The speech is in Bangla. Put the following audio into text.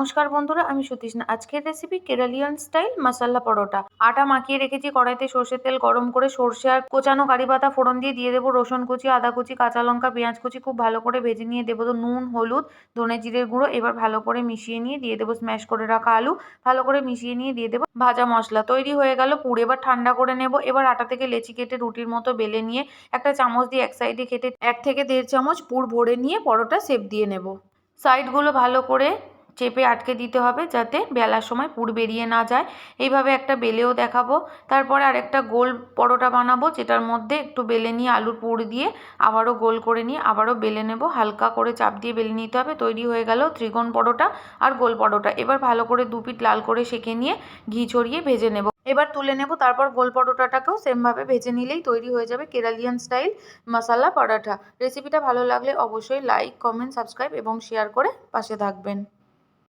নমস্কার বন্ধুরা, আমি সুতৃষ্ণা। আজকের রেসিপি কেরালিয়ান স্টাইল মশলা পরোটা। আটা মাখিয়ে রেখেছি, কড়াইতে সর্ষের তেল গরম করে সর্ষে আর কোচানো কারি পাতা ফোড়ন দিয়ে দেবো রসুন কুচি, আদা কুচি, কাঁচা লঙ্কা, পেঁয়াজ কুচি। খুব ভালো করে ভেজে নিয়ে দেবো তো নুন, হলুদ, ধনে জিরের গুঁড়ো। এবার ভালো করে মিশিয়ে নিয়ে দিয়ে দেবো স্ম্যাশ করে রাখা আলু। ভালো করে মিশিয়ে নিয়ে দিয়ে দেবো ভাজা মশলা। তৈরি হয়ে গেল পুর। এবার ঠান্ডা করে নেব। এবার আটা থেকে লেচি কেটে রুটির মতো বেলে নিয়ে একটা চামচ দিয়ে এক সাইডে কেটে 1 থেকে 1.5 চামচ পুর ভরে নিয়ে পরোটা শেপ দিয়ে নেব। সাইডগুলো ভালো করে চেপে আটকে দিতে হবে যাতে বেলার সময় পুর বেরিয়ে না যায়। এইভাবে একটা বেলেও দেখাবো। তারপরে আরেকটা গোল পরোটা বানাবো, যেটার মধ্যে একটু বেলে নিয়ে আলুর পুর দিয়ে আবারও গোল করে নিয়ে আবারও বেলে নেব। হালকা করে চাপ দিয়ে বেলে নিতে হবে। তৈরি হয়ে গেল ত্রিকোণ পরোটা আর গোল পরোটা। এবার ভালো করে 2 পিঠ লাল করে সেঁকে নিয়ে ঘি ছড়িয়ে ভেজে নেব। এবার তুলে নেব। তারপর গোল পরোটাটাকেও সেমভাবে ভেজে নিলেই তৈরি হয়ে যাবে কেরালিয়ান স্টাইল মশলা পরোটা। রেসিপিটা ভালো লাগলে অবশ্যই লাইক, কমেন্ট, সাবস্ক্রাইব এবং শেয়ার করে পাশে থাকবেন।